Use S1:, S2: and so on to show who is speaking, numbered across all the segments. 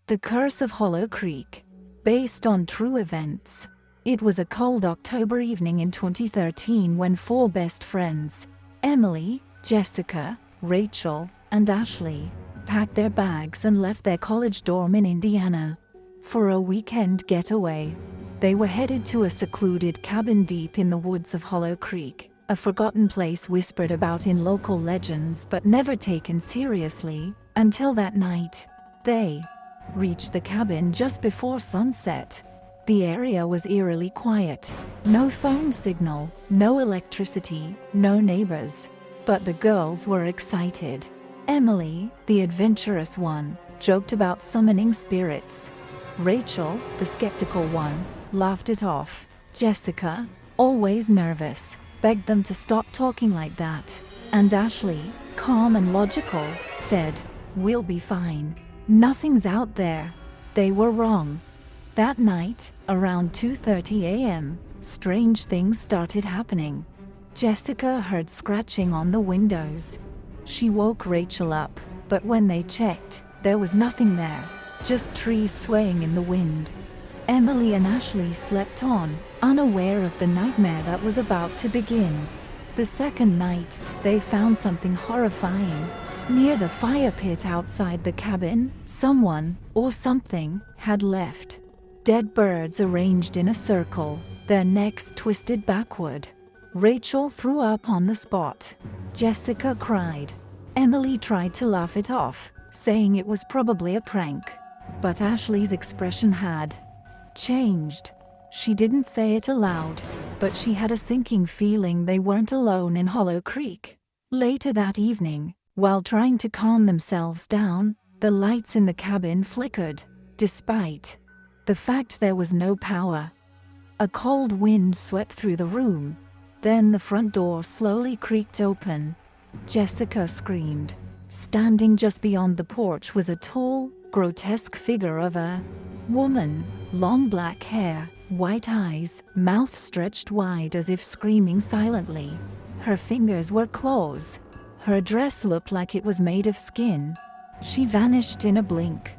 S1: The Curse of Hollow Creek. Based on true events. It was a cold October evening in 2013 when four best friends, Emily, Jessica, Rachel, and Ashley, packed their bags and left their college dorm in Indiana for a weekend getaway. They were headed to a secluded cabin deep in the woods of Hollow Creek, a forgotten place whispered about in local legends but never taken seriously, until that night. They reached the cabin just before sunset. The area was eerily quiet. No phone signal, no electricity, no neighbors. But the girls were excited. Emily, the adventurous one, joked about summoning spirits. Rachel, the skeptical one, laughed it off. Jessica, always nervous, begged them to stop talking like that. And Ashley, calm and logical, said, "We'll be fine. Nothing's out there." They were wrong. That night, around 2:30 a.m., strange things started happening. Jessica heard scratching on the windows. She woke Rachel up, but when they checked, there was nothing there, just trees swaying in the wind. Emily and Ashley slept on, unaware of the nightmare that was about to begin. The second night, they found something horrifying. Near the fire pit outside the cabin, someone, or something, had left. Dead birds arranged in a circle, their necks twisted backward. Rachel threw up on the spot. Jessica cried. Emily tried to laugh it off, saying it was probably a prank. But Ashley's expression had changed. She didn't say it aloud, but she had a sinking feeling they weren't alone in Hollow Creek. Later that evening, while trying to calm themselves down, the lights in the cabin flickered, despite the fact there was no power. A cold wind swept through the room. Then the front door slowly creaked open. Jessica screamed. Standing just beyond the porch was a tall, grotesque figure of a woman, long black hair, white eyes, mouth stretched wide as if screaming silently. Her fingers were claws. Her dress looked like it was made of skin. She vanished in a blink.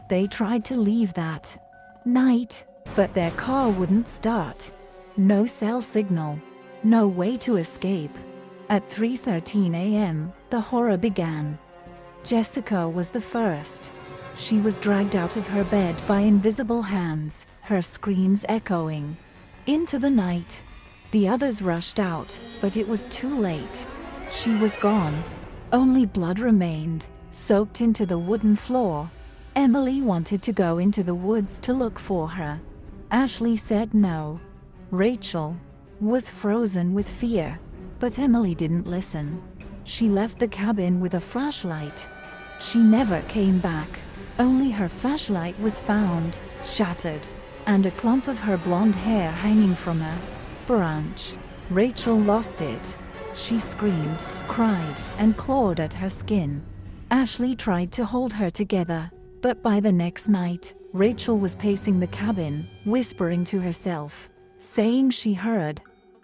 S1: They tried to leave that night, but their car wouldn't start. No cell signal. No way to escape. At 3:13 a.m., the horror began. Jessica was the first. She was dragged out of her bed by invisible hands, her screams echoing into the night. The others rushed out, but it was too late. She was gone. Only blood remained, soaked into the wooden floor. Emily wanted to go into the woods to look for her. Ashley said no. Rachel was frozen with fear, but Emily didn't listen. She left the cabin with a flashlight. She never came back. Only her flashlight was found, shattered, and a clump of her blonde hair hanging from a branch. Rachel lost it. She screamed, cried, and clawed at her skin. Ashley tried to hold her together, but by the next night, Rachel was pacing the cabin, whispering to herself, saying she heard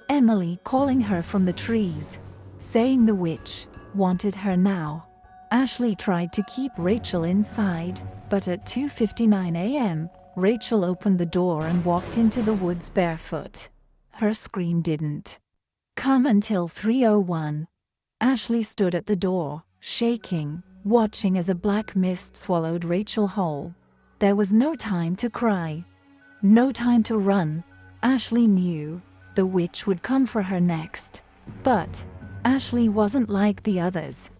S1: Emily calling her from the trees, saying the witch wanted her now. Ashley tried to keep Rachel inside, but at 2:59 a.m., Rachel opened the door and walked into the woods barefoot. Her scream didn't come until 3:01. Ashley stood at the door, shaking, watching as a black mist swallowed Rachel whole. There was no time to cry. No time to run. Ashley knew the witch would come for her next. But Ashley wasn't like the others.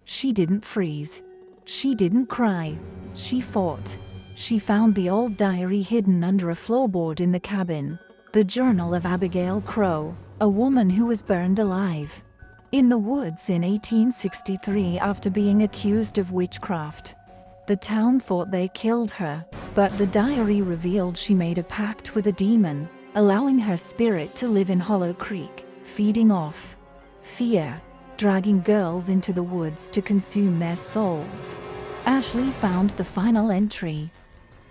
S1: She didn't freeze. She didn't cry. She fought. She found the old diary hidden under a floorboard in the cabin. The journal of Abigail Crow, a woman who was burned alive in the woods in 1863 after being accused of witchcraft. The town thought they killed her, but the diary revealed she made a pact with a demon, allowing her spirit to live in Hollow Creek, feeding off fear, dragging girls into the woods to consume their souls. Ashley found the final entry.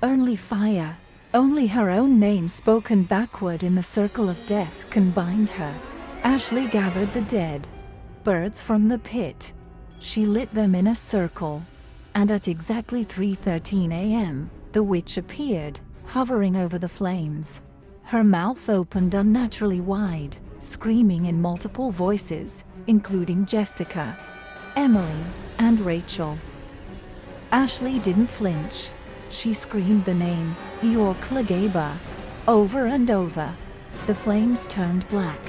S1: Only fire. Only her own name spoken backward in the circle of death can bind her. Ashley gathered the dead birds from the pit. She lit them in a circle. And at exactly 3:13 a.m., The witch appeared, hovering over the flames. Her mouth opened unnaturally wide, screaming in multiple voices, including Jessica, Emily, and Rachel. Ashley didn't flinch. She screamed the name, Yorklagaba, over and over. The flames turned black.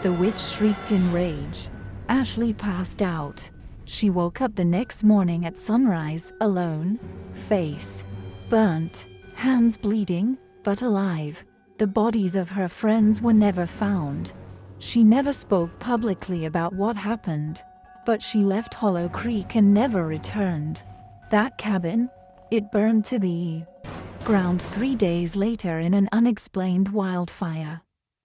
S1: The witch shrieked in rage. Ashley passed out. She woke up the next morning at sunrise, alone, face burnt, hands bleeding, but alive. The bodies of her friends were never found. She never spoke publicly about what happened, but she left Hollow Creek and never returned. That cabin, it burned to the ground 3 days later in an unexplained wildfire.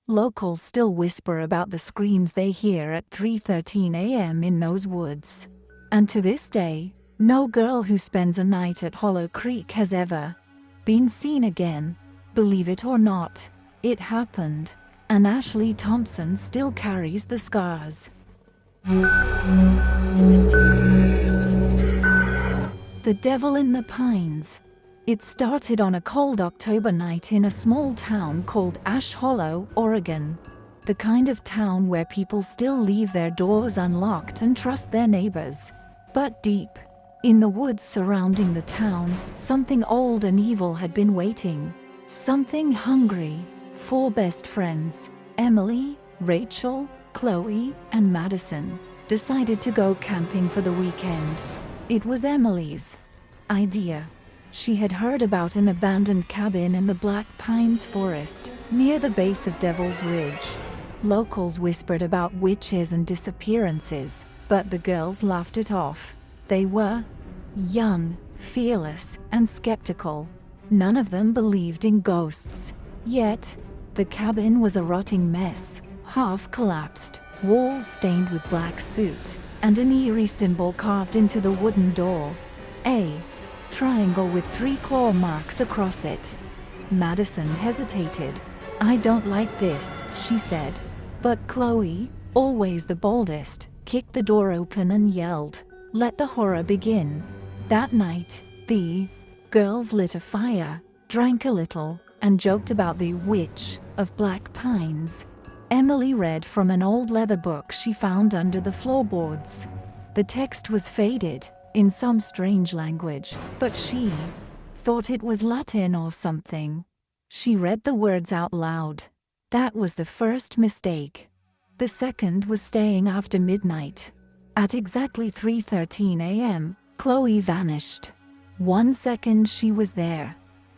S1: Locals still whisper about the screams they hear at 3:13 a.m. in those woods. And to this day, no girl who spends a night at Hollow Creek has ever been seen again. Believe it or not, it happened, and Ashley Thompson still carries the scars. The Devil in the Pines. It started on a cold October night in a small town called Ash Hollow, Oregon. The kind of town where people still leave their doors unlocked and trust their neighbors. But deep in the woods surrounding the town, something old and evil had been waiting. Something hungry. 4 best friends, Emily, Rachel, Chloe, and Madison, decided to go camping for the weekend. It was Emily's idea. She had heard about an abandoned cabin in the Black Pines Forest, near the base of Devil's Ridge. Locals whispered about witches and disappearances, but the girls laughed it off. They were young, fearless, and skeptical. None of them believed in ghosts. Yet, the cabin was a rotting mess, half collapsed, walls stained with black soot, and an eerie symbol carved into the wooden door. A triangle with 3 claw marks across it. Madison hesitated. "I don't like this," she said. But Chloe, always the boldest, kicked the door open and yelled, "Let the horror begin." That night, the girls lit a fire, drank a little, and joked about the witch of Black Pines. Emily read from an old leather book she found under the floorboards. The text was faded, in some strange language, but she thought it was Latin or something. She read the words out loud. That was the first mistake. The second was staying after midnight. At exactly 3:13 a.m., Chloe vanished. 1 second she was there,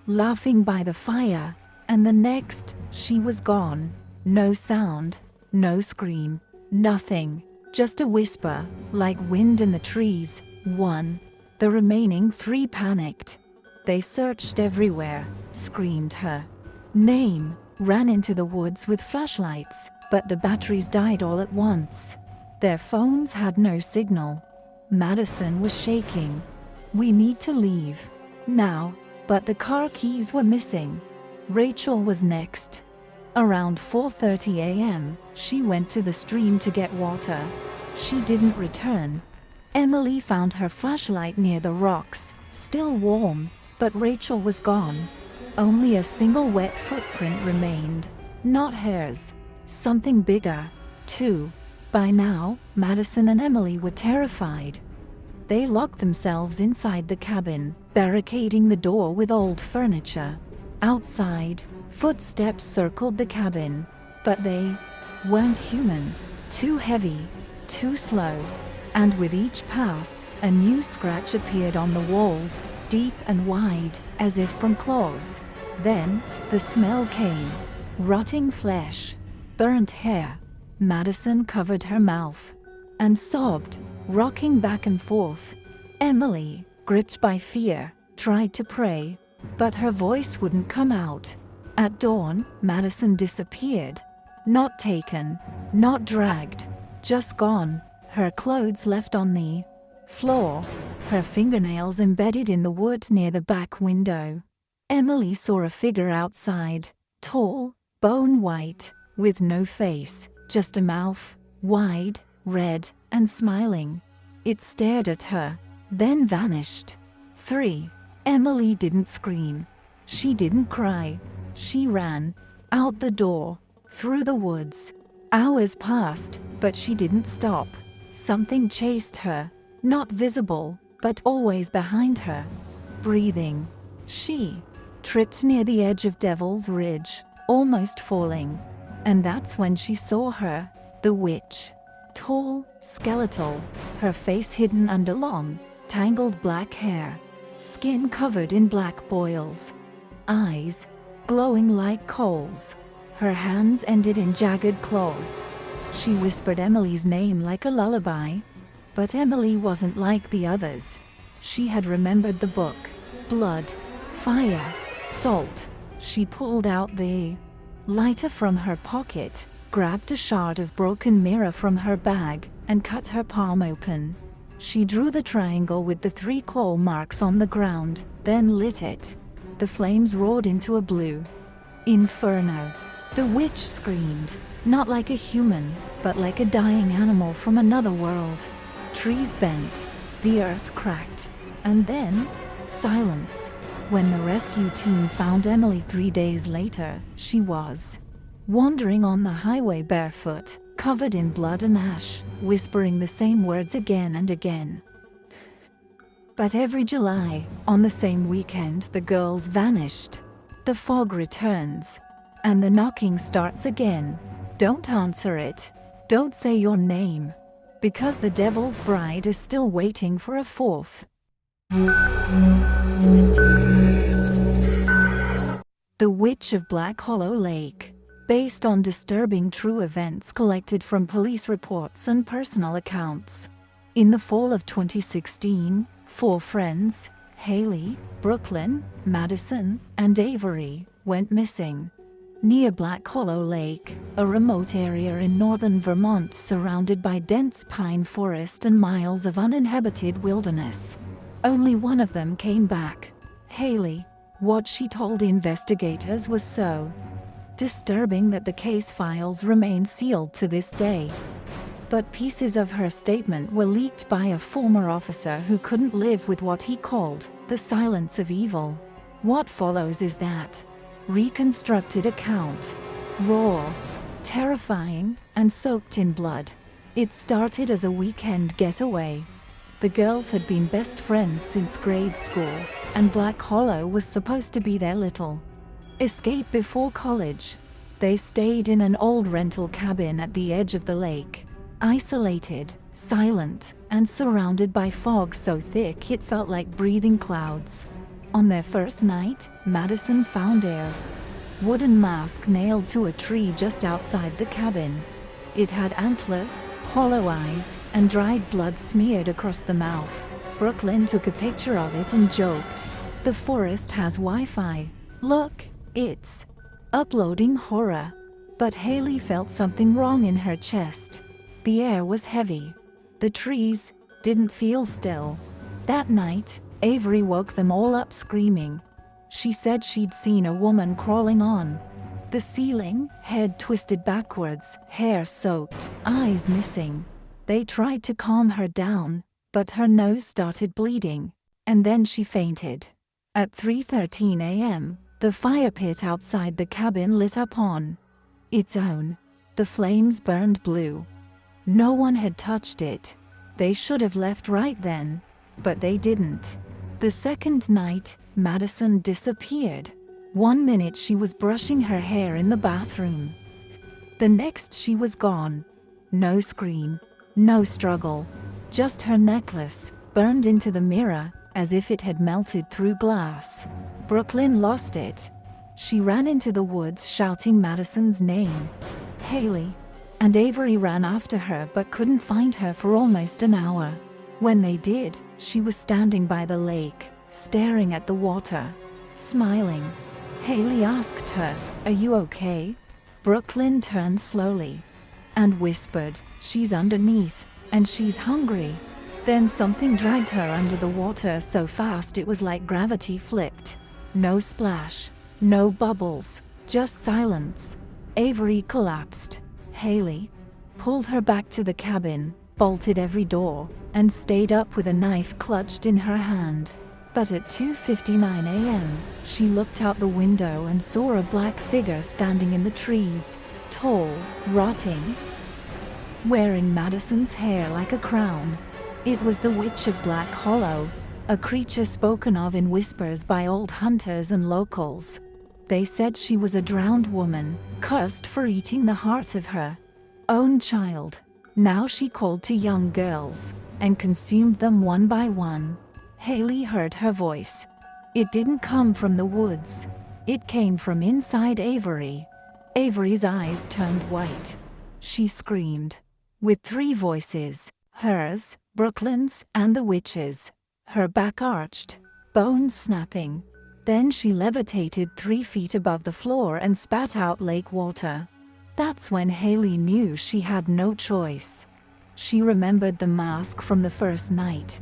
S1: laughing by the fire, and the next, she was gone. No sound, no scream, nothing, just a whisper, like wind in the trees. The remaining 3 panicked. They searched everywhere, screamed her name, ran into the woods with flashlights, but the batteries died all at once. Their phones had no signal. Madison was shaking. "We need to leave now," but the car keys were missing. Rachel was next. Around 4:30 a.m., she went to the stream to get water. She didn't return. Emily found her flashlight near the rocks, still warm, but Rachel was gone. Only a single wet footprint remained. Not hers. Something bigger, too. By now, Madison and Emily were terrified. They locked themselves inside the cabin, barricading the door with old furniture. Outside, footsteps circled the cabin, but they weren't human. Too heavy, too slow. And with each pass, a new scratch appeared on the walls, deep and wide, as if from claws. Then, the smell came. Rotting flesh, burnt hair. Madison covered her mouth and sobbed, rocking back and forth. Emily, gripped by fear, tried to pray, but her voice wouldn't come out. At dawn, Madison disappeared. Not taken, not dragged, just gone. Her clothes left on the floor, her fingernails embedded in the wood near the back window. Emily saw a figure outside, tall, bone white, with no face, just a mouth, wide, red, and smiling. It stared at her, then vanished. 3. Emily didn't scream. She didn't cry. She ran. Out the door. Through the woods. Hours passed, but she didn't stop. Something chased her. Not visible, but always behind her. Breathing. She tripped near the edge of Devil's Ridge, almost falling. And that's when she saw her, the witch. Tall, skeletal, her face hidden under long, tangled black hair. Skin covered in black boils. Eyes glowing like coals. Her hands ended in jagged claws. She whispered Emily's name like a lullaby. But Emily wasn't like the others. She had remembered the book. Blood, fire, salt. She pulled out the lighter from her pocket, grabbed a shard of broken mirror from her bag, and cut her palm open. She drew the triangle with the 3 claw marks on the ground, then lit it. The flames roared into a blue inferno. The witch screamed, not like a human, but like a dying animal from another world. Trees bent, the earth cracked, and then silence. When the rescue team found Emily 3 days later, she was wandering on the highway barefoot, covered in blood and ash, whispering the same words again and again. But every July, on the same weekend, the girls vanished. The fog returns, and the knocking starts again. Don't answer it. Don't say your name, because the Devil's Bride is still waiting for a 4th. The Witch of Black Hollow Lake. Based on disturbing true events collected from police reports and personal accounts. In the fall of 2016, 4 friends, Haley, Brooklyn, Madison, and Avery, went missing. Near Black Hollow Lake, a remote area in northern Vermont surrounded by dense pine forest and miles of uninhabited wilderness. Only one of them came back. Haley. What she told investigators was so disturbing that the case files remain sealed to this day. But pieces of her statement were leaked by a former officer who couldn't live with what he called the silence of evil. What follows is that reconstructed account. Raw, terrifying, and soaked in blood. It started as a weekend getaway. The girls had been best friends since grade school, and Black Hollow was supposed to be their little escape before college. They stayed in an old rental cabin at the edge of the lake, isolated, silent, and surrounded by fog so thick it felt like breathing clouds. On their first night, Madison found a wooden mask nailed to a tree just outside the cabin. It had antlers, hollow eyes, and dried blood smeared across the mouth. Brooklyn took a picture of it and joked, "The forest has Wi-Fi. Look, it's uploading horror." But Haley felt something wrong in her chest. The air was heavy. The trees didn't feel still. That night, Avery woke them all up screaming. She said she'd seen a woman crawling on the ceiling, head twisted backwards, hair soaked, eyes missing. They tried to calm her down, but her nose started bleeding, and then she fainted. At 3:13 a.m., the fire pit outside the cabin lit up on its own. The flames burned blue. No one had touched it. They should have left right then, but they didn't. The second night, Madison disappeared. 1 minute she was brushing her hair in the bathroom. The next she was gone. No scream, no struggle, just her necklace, burned into the mirror, as if it had melted through glass. Brooklyn lost it. She ran into the woods shouting Madison's name, Haley, and Avery ran after her but couldn't find her for almost an hour. When they did, she was standing by the lake, staring at the water, smiling. Haley asked her, "Are you okay?" Brooklyn turned slowly and whispered, "She's underneath, and she's hungry." Then something dragged her under the water so fast it was like gravity flipped. No splash, no bubbles, just silence. Avery collapsed. Haley pulled her back to the cabin, bolted every door, and stayed up with a knife clutched in her hand. But at 2:59 a.m., she looked out the window and saw a black figure standing in the trees, tall, rotting, wearing Madison's hair like a crown. It was the Witch of Black Hollow, a creature spoken of in whispers by old hunters and locals. They said she was a drowned woman, cursed for eating the heart of her own child. Now she called to young girls and consumed them one by one. Haley heard her voice. It didn't come from the woods. It came from inside Avery. Avery's eyes turned white. She screamed. With three voices, hers, Brooklyn's, and the witch's. Her back arched, bones snapping. Then she levitated 3 feet above the floor and spat out lake water. That's when Haley knew she had no choice. She remembered the mask from the first night.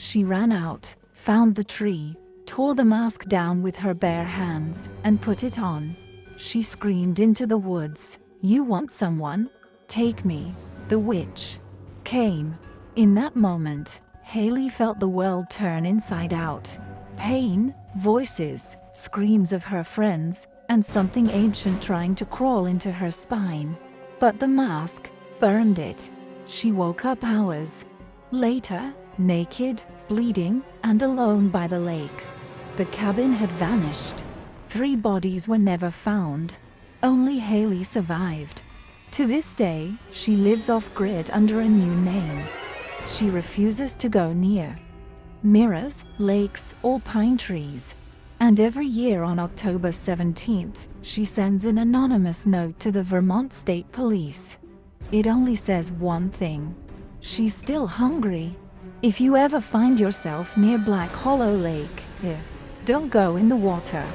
S1: She ran out, found the tree, tore the mask down with her bare hands, and put it on. She screamed into the woods, "You want someone? Take me." The witch came. In that moment, Haley felt the world turn inside out. Pain, voices, screams of her friends, and something ancient trying to crawl into her spine. But the mask burned it. She woke up hours later, naked, bleeding, and alone by the lake. The cabin had vanished. 3 bodies were never found. Only Haley survived. To this day, she lives off-grid under a new name. She refuses to go near mirrors, lakes, or pine trees. And every year on October 17th, she sends an anonymous note to the Vermont State Police. It only says one thing: she's still hungry. If you ever find yourself near Black Hollow Lake, don't go in the water,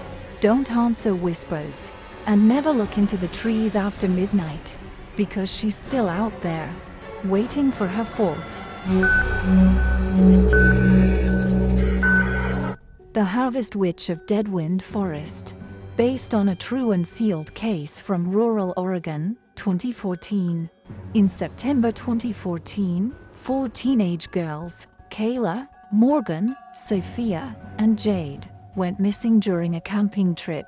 S1: don't answer whispers, and never look into the trees after midnight, because she's still out there, waiting for her fourth. The Harvest Witch of Deadwind Forest, based on a true and sealed case from rural Oregon, 2014. In September 2014, 4 teenage girls, Kayla, Morgan, Sophia, and Jade, went missing during a camping trip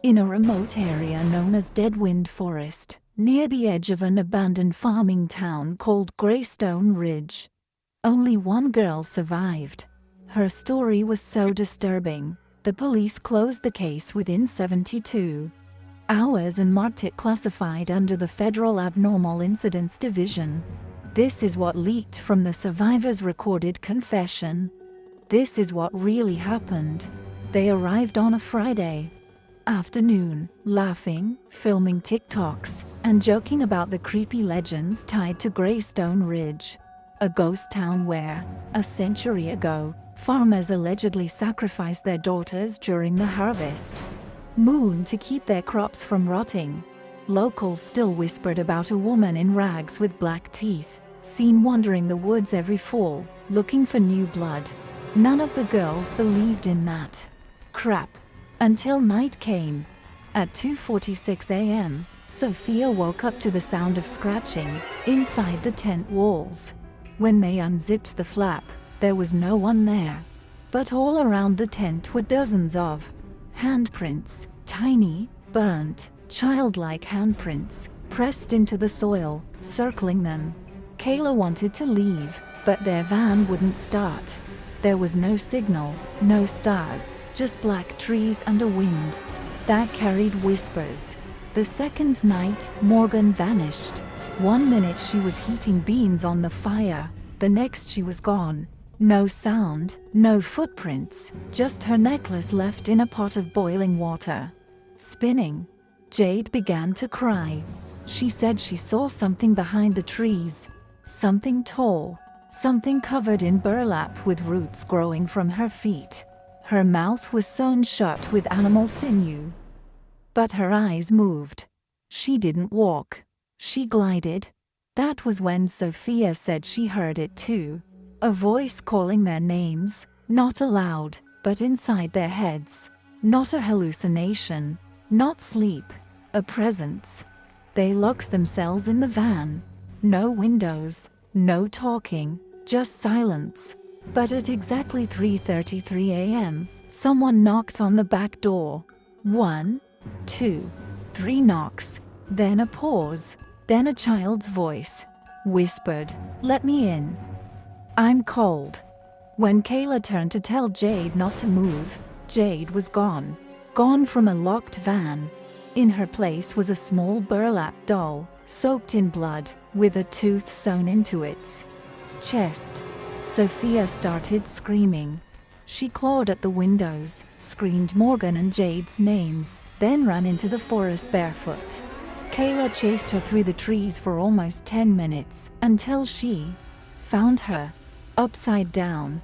S1: in a remote area known as Deadwind Forest, near the edge of an abandoned farming town called Greystone Ridge. Only one girl survived. Her story was so disturbing, the police closed the case within 72 hours and marked it classified under the Federal Abnormal Incidents Division. This is what leaked from the survivor's recorded confession. This is what really happened. They arrived on a Friday afternoon, laughing, filming TikToks, and joking about the creepy legends tied to Greystone Ridge, a ghost town where, a century ago, farmers allegedly sacrificed their daughters during the harvest moon to keep their crops from rotting. Locals still whispered about a woman in rags with black teeth, seen wandering the woods every fall, looking for new blood. None of the girls believed in that crap until night came. At 2:46 a.m., Sophia woke up to the sound of scratching inside the tent walls. When they unzipped the flap, there was no one there. But all around the tent were dozens of handprints, tiny, burnt, childlike handprints, pressed into the soil, circling them. Kayla wanted to leave, but their van wouldn't start. There was no signal, no stars, just black trees and a wind that carried whispers. The second night, Morgan vanished. 1 minute she was heating beans on the fire, the next she was gone. No sound, no footprints, just her necklace left in a pot of boiling water, spinning. Jade began to cry. She said she saw something behind the trees, something tall, something covered in burlap with roots growing from her feet. Her mouth was sewn shut with animal sinew, but her eyes moved. She didn't walk. She glided. That was when Sophia said she heard it too. A voice calling their names, not aloud, but inside their heads. Not a hallucination, not sleep, a presence. They locked themselves in the van. No windows, no talking, just silence. But at exactly 3:33 a.m., someone knocked on the back door. 1, 2, 3 knocks, then a pause, then a child's voice whispered, "Let me in. I'm cold." When Kayla turned to tell Jade not to move, Jade was gone. Gone from a locked van. In her place was a small burlap doll, soaked in blood, with a tooth sewn into its chest. Sophia started screaming. She clawed at the windows, screamed Morgan and Jade's names, then ran into the forest barefoot. Kayla chased her through the trees for almost 10 minutes, until she found her, upside down,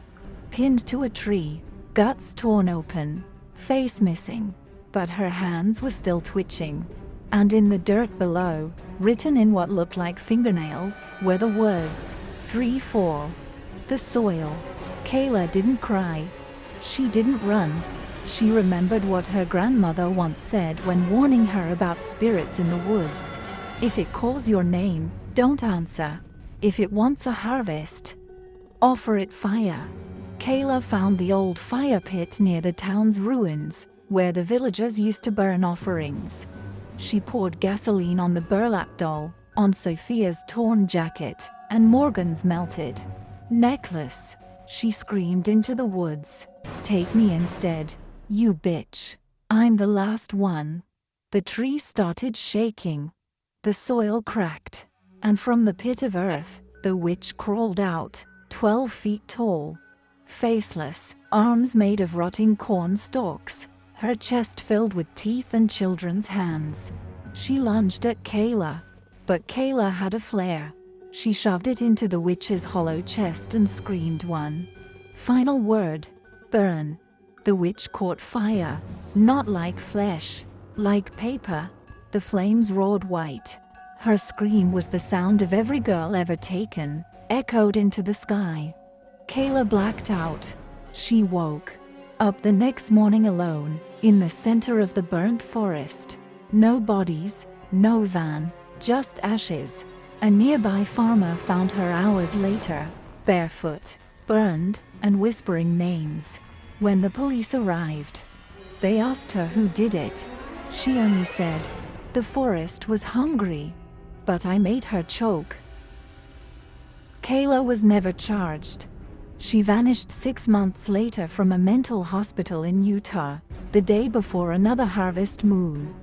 S1: pinned to a tree, guts torn open, face missing, but her hands were still twitching. And in the dirt below, written in what looked like fingernails, were the words, 3-4. The soil. Kayla didn't cry. She didn't run. She remembered what her grandmother once said when warning her about spirits in the woods. If it calls your name, don't answer. If it wants a harvest, offer it fire. Kayla found the old fire pit near the town's ruins, where the villagers used to burn offerings. She poured gasoline on the burlap doll, on Sophia's torn jacket, and Morgan's melted necklace. She screamed into the woods, "Take me instead, you bitch. I'm the last one." The tree started shaking. The soil cracked, and from the pit of earth, the witch crawled out, 12 feet tall. Faceless, arms made of rotting corn stalks, her chest filled with teeth and children's hands. She lunged at Kayla, but Kayla had a flare. She shoved it into the witch's hollow chest and screamed one final word, "Burn." The witch caught fire, not like flesh, like paper. The flames roared white. Her scream was the sound of every girl ever taken, echoed into the sky. Kayla blacked out. She woke up the next morning alone, in the center of the burnt forest. No bodies, no van, just ashes. A nearby farmer found her hours later, barefoot, burned, and whispering names. When the police arrived, they asked her who did it. She only said, "The forest was hungry, but I made her choke." Kayla was never charged. She vanished 6 months later from a mental hospital in Utah, the day before another harvest moon.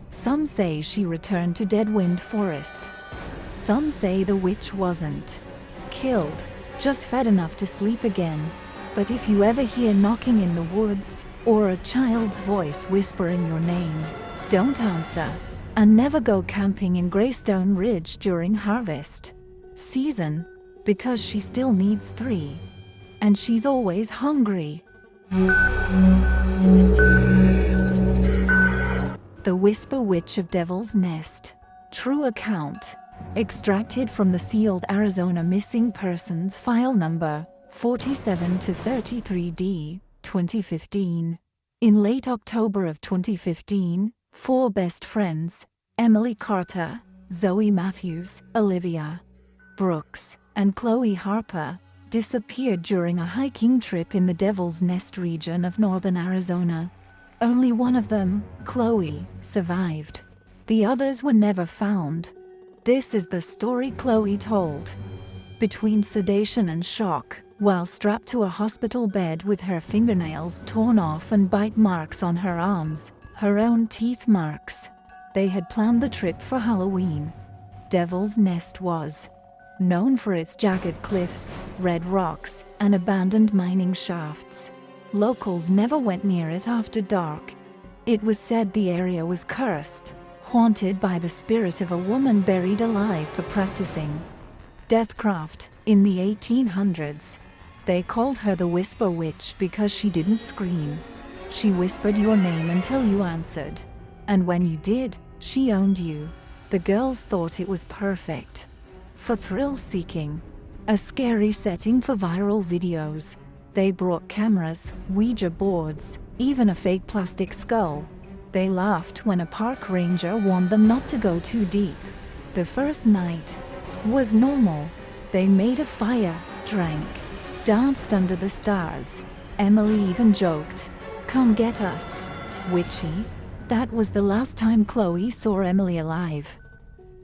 S1: Some say she returned to Deadwind Forest. Some say the witch wasn't killed, just fed enough to sleep again. But if you ever hear knocking in the woods, or a child's voice whispering your name, don't answer. And never go camping in Greystone Ridge during harvest season, because she still needs 3. And she's always hungry. The Whisper Witch of Devil's Nest. True account. Extracted from the sealed Arizona Missing Persons File Number 47 to 33D, 2015. In late October of 2015, 4 best friends, Emily Carter, Zoe Matthews, Olivia Brooks, and Chloe Harper, disappeared during a hiking trip in the Devil's Nest region of northern Arizona. Only one of them, Chloe, survived. The others were never found. This is the story Chloe told. Between sedation and shock, while strapped to a hospital bed with her fingernails torn off and bite marks on her arms, her own teeth marks, they had planned the trip for Halloween. Devil's Nest was known for its jagged cliffs, red rocks, and abandoned mining shafts. Locals never went near it after dark. It was said the area was cursed, haunted by the spirit of a woman buried alive for practicing deathcraft in the 1800s. They called her the Whisper Witch because she didn't scream. She whispered your name until you answered. And when you did, she owned you. The girls thought it was perfect for thrill-seeking, a scary setting for viral videos. They brought cameras, Ouija boards, even a fake plastic skull. They laughed when a park ranger warned them not to go too deep. The first night was normal. They made a fire, drank, danced under the stars. Emily even joked, "Come get us, witchy." That was the last time Chloe saw Emily alive.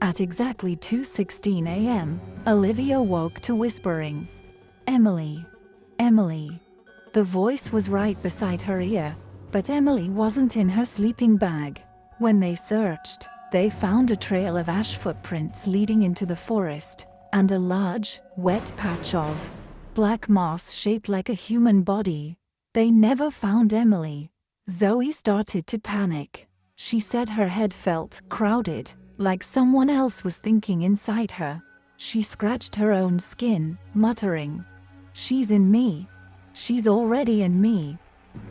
S1: At exactly 2:16 a.m., Olivia woke to whispering, "Emily, Emily." The voice was right beside her ear, but Emily wasn't in her sleeping bag. When they searched, they found a trail of ash footprints leading into the forest, and a large, wet patch of black moss shaped like a human body. They never found Emily. Zoe started to panic. She said her head felt crowded, like someone else was thinking inside her. She scratched her own skin, muttering, "She's in me. She's already in me."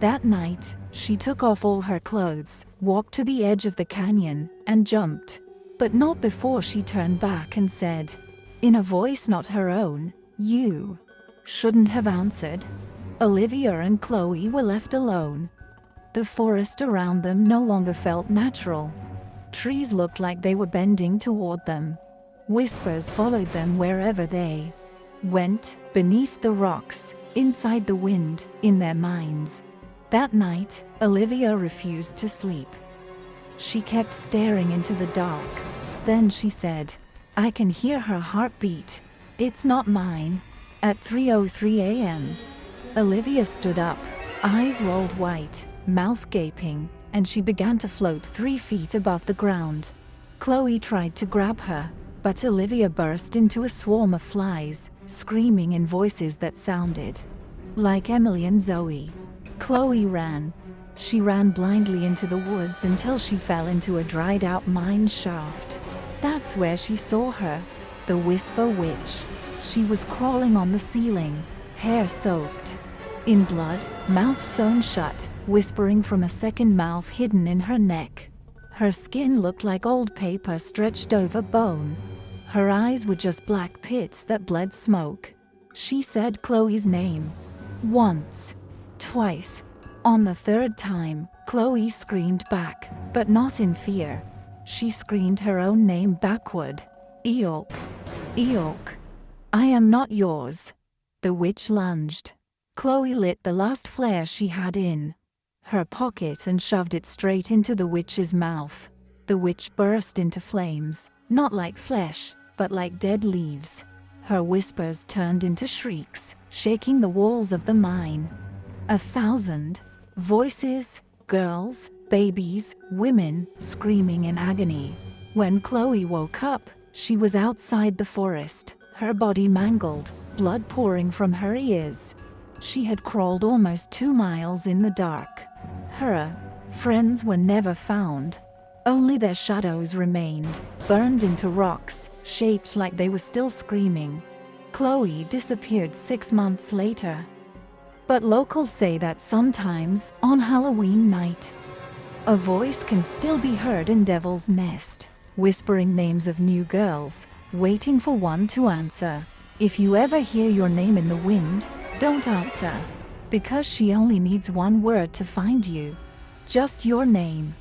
S1: That night, she took off all her clothes, walked to the edge of the canyon, and jumped. But not before she turned back and said, in a voice not her own, "You shouldn't have answered." Olivia and Chloe were left alone. The forest around them no longer felt natural. Trees looked like they were bending toward them. Whispers followed them wherever they went, beneath the rocks, inside the wind, in their minds. That night, Olivia refused to sleep. She kept staring into the dark. Then she said, "I can hear her heartbeat. It's not mine." At 3:03 a.m., Olivia stood up, eyes rolled white, mouth gaping, and she began to float 3 feet above the ground. Chloe tried to grab her, but Olivia burst into a swarm of flies, screaming in voices that sounded like Emily and Zoe. Chloe ran. She ran blindly into the woods until she fell into a dried-out mine shaft. That's where she saw her, the Whisper Witch. She was crawling on the ceiling, hair soaked in blood, mouth sewn shut, whispering from a second mouth hidden in her neck. Her skin looked like old paper stretched over bone. Her eyes were just black pits that bled smoke. She said Chloe's name. Once. Twice. On the third time, Chloe screamed back, but not in fear. She screamed her own name backward. "Eok. Eok. I am not yours." The witch lunged. Chloe lit the last flare she had in her pocket and shoved it straight into the witch's mouth. The witch burst into flames, not like flesh, but like dead leaves. Her whispers turned into shrieks, shaking the walls of the mine. 1,000 voices, girls, babies, women, screaming in agony. When Chloe woke up, she was outside the forest, her body mangled, blood pouring from her ears. She had crawled almost 2 miles in the dark. Her friends were never found. Only their shadows remained, burned into rocks, shaped like they were still screaming. Chloe disappeared 6 months later. But locals say that sometimes, on Halloween night, a voice can still be heard in Devil's Nest, whispering names of new girls, waiting for one to answer. If you ever hear your name in the wind, don't answer, because she only needs one word to find you. Just your name.